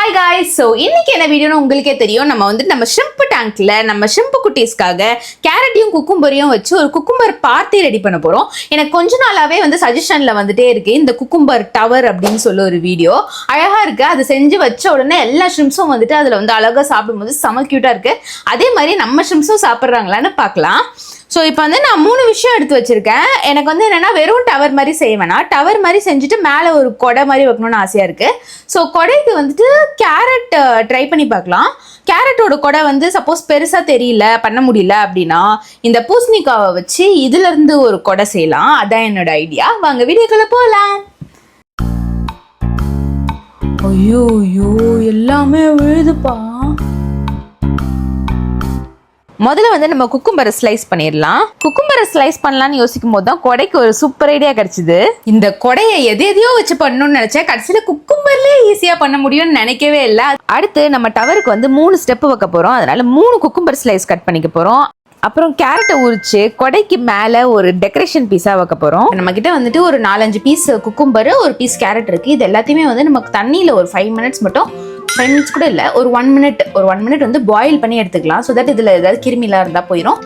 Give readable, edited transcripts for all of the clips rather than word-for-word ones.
Hi guys, so இன்னைக்கு என்ன வீடியோன்னு உங்களுக்கே தெரியும். நம்ம ஷிம்ப் டேங்க்ல நம்ம ஷிம்ப் குட்டீஸ்க்காக கேரட்டையும் குக்கும்பரையும் வச்சு ஒரு குக்கும்பர் பார்ட்டி ரெடி பண்ண போறோம். எனக்கு கொஞ்ச நாளாவே சஜஷன்ல வந்துட்டே இருக்கு இந்த குக்கும்பர் டவர் அப்படின்னு சொல்லி ஒரு வீடியோ. அழகா இருக்கு. அது செஞ்சு வச்ச உடனே எல்லா ஷிம்ப்ஸும் அதுல அழகா சாப்பிடும்போது செம கியூட்டா இருக்கு. அதே மாதிரி நம்ம ஷிம்ப்ஸும் சாப்பிட்றாங்களான்னு பார்க்கலாம். ஸோ இப்போ நான் 3 விஷயம் எடுத்து வச்சிருக்கேன். எனக்கு என்னன்னா வெறும் டவர் மாதிரி செய்வேனா, டவர் மாதிரி செஞ்சுட்டு மேலே ஒரு கொடை மாதிரி வைக்கணும்னு ஆசையா இருக்கு. ஸோ கொடைக்கு கேரட் ட்ரை பண்ணி பார்க்கலாம். கேரட்டோட கொடை சப்போஸ் பெருசா தெரியல பண்ண முடியல அப்படின்னா இந்த பூசணிக்காவை வச்சு இதுல இருந்து ஒரு கொடை செய்யலாம். அதான் என்னோட ஐடியா. வாங்க வீடியோக்குள்ள போகலாம். ஐயோ ஐயோ எல்லாமே விழுதுப்பா. முதல்ல நம்ம குக்கும்பரை ஸ்லைஸ் பண்ணிடலாம். குக்கும்பரை ஸ்லைஸ் பண்ணலாம்னு யோசிக்கும் போது தான் கொடைக்கு ஒரு சூப்பர் ஐடியா கிடைச்சிது. இந்த கொடையை எதையோ வச்சு பண்ணணும்னு நினைச்சேன். கடைசியில குக்கும்பர்லயே ஈஸியா பண்ண முடியும்னு நினைக்கவே இல்லை. அடுத்து நம்ம டவருக்கு 3 ஸ்டெப் வைக்க போறோம். அதனால 3 குக்கும்பர் ஸ்லைஸ் கட் பண்ணிக்க போறோம். அப்புறம் கேரட்டை உரிச்சு கொடைக்கு மேல ஒரு டெக்கரேஷன் பீஸா வைக்க போறோம். நம்ம கிட்ட ஒரு 4-5 பீஸ் குக்கும்பர், ஒரு பீஸ் கேரட் இருக்கு. இது எல்லாத்தையுமே நமக்கு தண்ணியில ஒரு 5 மினிட்ஸ் மட்டும், 5 மினிட்ஸ் கூட இல்லை, ஒரு 1 மினிட் பாயில் பண்ணி எடுத்துக்கலாம். ஸோ தட் இதில் ஏதாவது கிருமிலாம் இருந்தால் போயிடும்.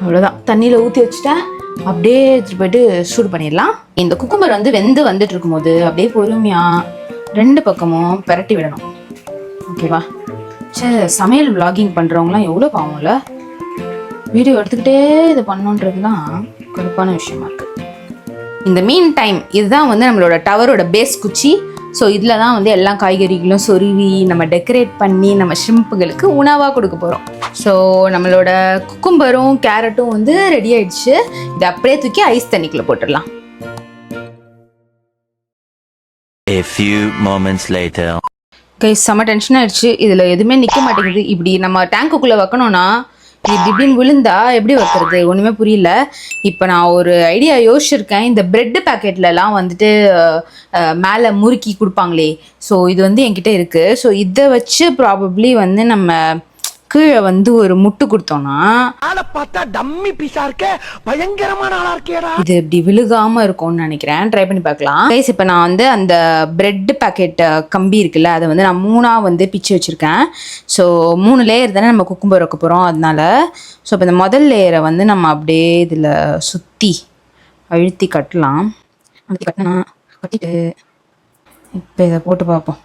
அவ்வளோதான். தண்ணியில் ஊற்றி வச்சுட்டேன். அப்படியே எடுத்துகிட்டு போயிட்டு சூடு பண்ணிடலாம். இந்த குக்கும்பர் வந்துட்டு இருக்கும்போது அப்படியே பொறுமையாக 2 பக்கமும் பெரட்டி விடணும். ஓகேவா? சரி, சமையல் விளாகிங் பண்ணுறவங்களாம் எவ்வளோ பாவம்ல. வீடியோ எடுத்துக்கிட்டே இதை பண்ணணுன்றதுலாம் கடுப்பான விஷயமா இருக்குது. இந்த மீன் டைம் இதுதான் நம்மளோட டவரோட பேஸ் குச்சி. ஸோ இதில் தான் எல்லா காய்கறிகளும் சொருவி நம்ம டெக்கரேட் பண்ணி நம்ம ஷிம்புகளுக்கு உணவாக கொடுக்க போகிறோம். ஸோ நம்மளோட குக்கும்பரும் கேரட்டும் ரெடி ஆயிடுச்சு. இதை அப்படியே தூக்கி ஐஸ் தண்ணிக்குள்ளே போட்டுடலாம். A few moments later. Guys, செம்ம டென்ஷன் ஆயிடுச்சு. இதில் எதுவுமே நிற்க மாட்டேங்குது. இப்படி நம்ம டேங்குக்குள்ளே வைக்கணும்னா இப்படின்னு விழுந்தா எப்படி வைக்கிறது ஒன்றுமே புரியல. இப்போ நான் ஒரு ஐடியா யோசிச்சிருக்கேன். இந்த பிரெட் பேக்கெட்லலாம் மேலே முறுக்கி கொடுப்பாங்களே, ஸோ இது என்கிட்ட இருக்குது. ஸோ இதை வச்சு ப்ராபப்ளி நம்ம கீழே ஒரு முட்டு கொடுத்தோம்னா இது இப்படி விழுகாம இருக்கும்னு நினைக்கிறேன். ட்ரை பண்ணி பார்க்கலாம். கைஸ், இப்போ நான் அந்த பிரெட் பேக்கெட் கம்பி இருக்குல்ல, அதை நான் 3 பிச்சு வச்சிருக்கேன். ஸோ 3 லேயர் தானே நம்ம குக்கும்பர் வைக்க போகிறோம். அதனால ஸோ இப்போ இந்த முதல் லேயரை நம்ம அப்படியே இதில் சுற்றி அழுத்தி கட்டலாம். கட்டிட்டு இப்போ இதை போட்டு பார்ப்போம்.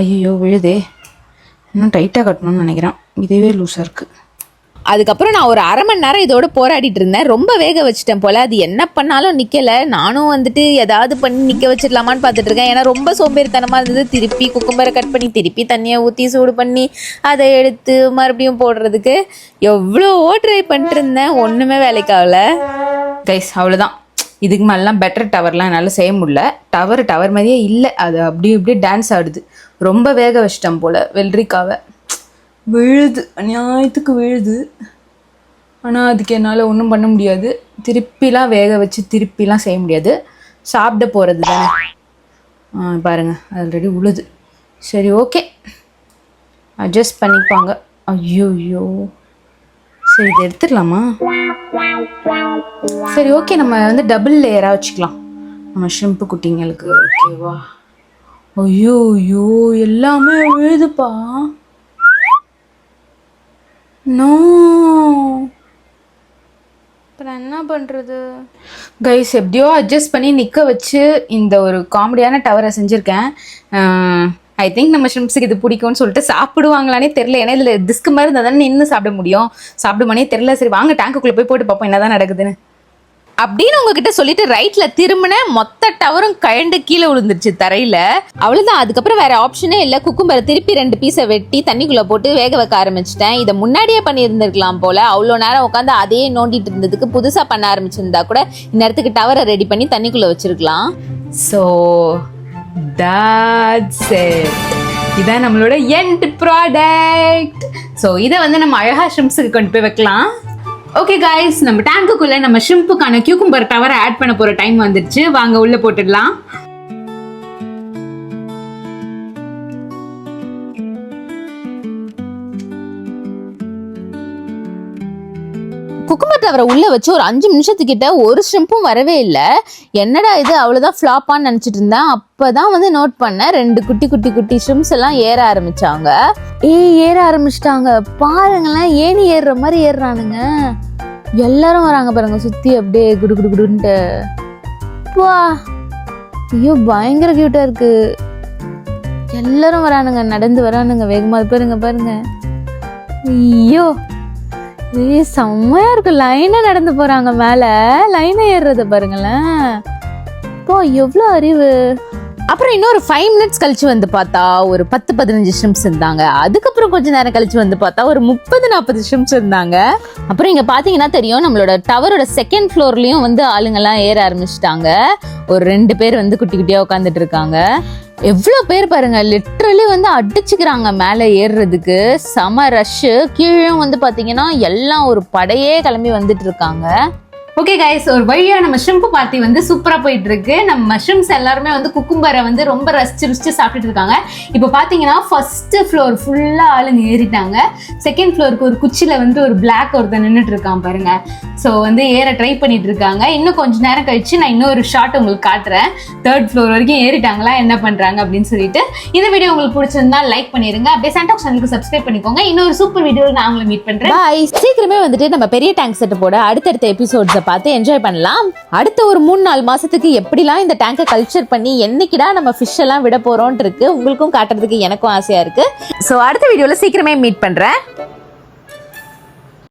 ஐயோ விழுதே. இன்னும் டைட்டாக கட்டணும்னு நினைக்கிறேன். இதுவே லூஸாக இருக்குது. அதுக்கப்புறம் நான் ஒரு 1/2 மணி நேரம் இதோட போராடிட்டு இருந்தேன். ரொம்ப வேக வச்சுட்டேன் போல். அது என்ன பண்ணாலும் நிற்கலை. நானும் ஏதாவது பண்ணி நிற்க வச்சிடலாமான்னு பார்த்துட்டு இருக்கேன். ஏன்னா ரொம்ப சோம்பேறித்தனமாக இருந்தது. திருப்பி குக்கும்பரை கட் பண்ணி திருப்பி தண்ணியை ஊற்றி சூடு பண்ணி அதை எடுத்து மறுபடியும் போடுறதுக்கு எவ்வளோ ட்ரை பண்ணிட்டு இருந்தேன். ஒன்றுமே வேலைக்காகல. கைஸ், அவ்வளோதான். இதுக்கு மேலாம் பெட்டர் டவர்லாம் என்னால் செய்ய முடியல. டவர் மாதிரியே இல்லை. அது அப்படியே டான்ஸ் ஆடுது. ரொம்ப வேக வச்சிட்டேன் போல் வெள்ளரிக்காவை. விழுது, அநியாயத்துக்கு விழுது. ஆனால் அதுக்கு என்னால் ஒன்றும் பண்ண முடியாது. திருப்பிலாம் வேக வச்சு திருப்பிலாம் செய்ய முடியாது. சாப்பிட போகிறது தானே. பாருங்கள், ஆல்ரெடி உழுது. சரி, ஓகே, அட்ஜஸ்ட் பண்ணிப்பாங்க. ஐயோ சரி, இதை எடுத்துடலாமா? சரி, ஓகே, நம்ம டபுள் லேயராக வச்சுக்கலாம் நம்ம ஷிம்பு குட்டிங்களுக்கு. ஓகேவா? ஐயோ எல்லாமே விழுதுப்பா. நோ, அப்புறம் என்ன பண்ணுறது? கைஸ், எப்படியோ அட்ஜஸ்ட் பண்ணி நிற்க வச்சு இந்த ஒரு காமெடியான டவரை செஞ்சுருக்கேன். ஐ திங்க் நம்ம ஷிம்ப்ஸுக்கு இது பிடிக்கும்னு சொல்லிட்டு சாப்பிடுவாங்களானே தெரில. ஏன்னா இதில் டிஸ்க் மாதிரி இருந்தால் தானே நின்று சாப்பிட முடியும். சாப்பிடுமானே தெரில. சரி வாங்க டேங்குக்குள்ளே போய் போட்டு பார்ப்போம் என்னதான் நடக்குதுன்னு அப்படின்னு உங்ககிட்ட சொல்லிட்டு ரைட்ல திரும்பின மொத்த டவரும் கழண்டு கீழே விழுந்துருச்சு தரையில. அவ்வளவுதான். அதுக்கப்புறம் வேற ஆப்ஷனே இல்லை. குக்கும்பரை திருப்பி 2 பீஸை வெட்டி தண்ணிக்குள்ள போட்டு வேக வைக்க ஆரம்பிச்சிட்டேன். இதை முன்னாடியே பண்ணியிருந்திருக்கலாம் போல. அவ்வளோ நேரம் உட்காந்து அதையே நோண்டிட்டு இருந்ததுக்கு புதுசா பண்ண ஆரம்பிச்சிருந்தா கூட இந்நேரத்துக்கு டவரை ரெடி பண்ணி தண்ணிக்குள்ள வச்சிருக்கலாம். So that's it. இதான் நம்மளோட எண்ட் ப்ராடக்ட். ஸோ இதை நம்ம அழகா ஷிம்ப்ஸுக்கு கொண்டு போய் வைக்கலாம். ஓகே கைஸ், நம்ம டேங்குக்குள்ள நம்ம ஷிம்புக்கான கியூக்கும்பர் டவரை ஆட் பண்ண போற டைம் வந்துருச்சு. வாங்க உள்ள போட்டுடலாம். குக்கும்பர் டவரை உள்ள வச்சு ஒரு 5 நிமிஷத்துக்கிட்ட ஒரு ஷ்ரிம்பும் வரவே இல்லை. என்னடா இது அவ்வளவுதான் ஃபிளாப்பான்னு நினைச்சிட்டு இருந்தேன். அப்பதான் வந்து நோட் பண்ணேன் 2 குட்டி குட்டி குட்டி ஷ்ரிம்ப்ஸ் எல்லாம் ஏற ஆரம்பிச்சாங்க. ஏற ஆரம்பிச்சிட்டாங்க பாருங்களேன். ஏணி ஏறுற மாதிரி ஏறுறானுங்க. எல்லாரும் வராங்க பாருங்க சுத்தி அப்படியே குடு குடு குடுன்ட்டு. வா ஐயோ பயங்கர கியூட்டா இருக்கு. எல்லாரும் வரானுங்க, நடந்து வரானுங்க வேகமா. பாருங்க பாருங்க, ஐயோ செம்மையா இருக்கு. லைனா நடந்து போறாங்க மேல. லைனா ஏறுறத பாருங்களேன். இப்போ எவ்வளவு அறிவு. அப்புறம் இன்னொரு 5 மினிட்ஸ் கழிச்சு வந்து பார்த்தா ஒரு 10-15 ஷ்ரிம்ப்ஸ் இருந்தாங்க. அதுக்கப்புறம் கொஞ்ச நேரம் கழிச்சு வந்து பார்த்தா ஒரு 30-40 ஷ்ரிம்ப்ஸ் இருந்தாங்க. அப்புறம் இங்க பாத்தீங்கன்னா தெரியும், நம்மளோட டவரோட 2nd ஃப்ளோர்லயும் வந்து ஆளுங்கெல்லாம் ஏற ஆரம்பிச்சிட்டாங்க. ஒரு 2 பேர் வந்து குட்டி குட்டியா உட்காந்துட்டு இருக்காங்க. எவ்வளோ பேர் பாருங்க, லிட்ரலி வந்து அடிச்சுக்கிறாங்க மேலே ஏறுறதுக்கு. செம ரஷ்ஷு. கீழே வந்து பாத்தீங்கன்னா எல்லாம் ஒரு படையே கிளம்பி வந்துட்டு இருக்காங்க. ஓகே கைஸ், ஒரு வழியா நம்ம ஷ்ரிம்ப் பார்ட்டி வந்து சூப்பரா போயிட்டு இருக்கு. நம்ம மஷ்ரூம்ஸ் எல்லாருமே வந்து குக்கும்பரை வந்து ரொம்ப ரசிச்சு சாப்பிட்டுட்டு இருக்காங்க. இப்போ பாத்தீங்கன்னா 1st ஃப்ளோர் ஃபுல்லா ஆளுங்க ஏறிட்டாங்க. 2nd ஃப்ளோருக்கு ஒரு குச்சியில வந்து ஒரு பிளாக் ஒருத்தர் நின்றுட்டு இருக்கான் பாருங்க. ஸோ வந்து ஏற ட்ரை பண்ணிட்டு இருக்காங்க. இன்னும் கொஞ்ச நேரம் கழிச்சு நான் இன்னொரு ஷார்ட் உங்களுக்கு காட்டுறேன். 3rd ஃப்ளோர் வரைக்கும் ஏறிட்டாங்களா, என்ன பண்றாங்க அப்படின்னு சொல்லிட்டு. இந்த வீடியோ உங்களுக்கு பிடிச்சிருந்தா லைக் பண்ணிருங்க. அப்படியே சாண்டாக்ஸ் சேனலுக்கு சப்ஸ்கிரைப் பண்ணிக்கோங்க. இன்னொரு சூப்பர் வீடியோவில் நான் உங்களை மீட் பண்றேன். பாய். சீக்கிரமே வந்துட்டு நம்ம பெரிய டேங்க் செட் போட அடுத்தடுத்த எபிசோட்ஸை பார்த்து என்ஜாய் பண்ணலாம். அடுத்த ஒரு 3-4 மாசத்துக்கு எப்படிலாம் இந்த டேங்கை கல்ச்சர் பண்ணி என்னைக்கிடா நம்ம ஃபிஷ் எல்லாம் விட போறோம்னு இருக்கு. உங்களுக்கும் காட்டுறதுக்கு எனக்கும் ஆசையா இருக்கு. ஸோ அடுத்த வீடியோல சீக்கிரமே மீட் பண்றேன்.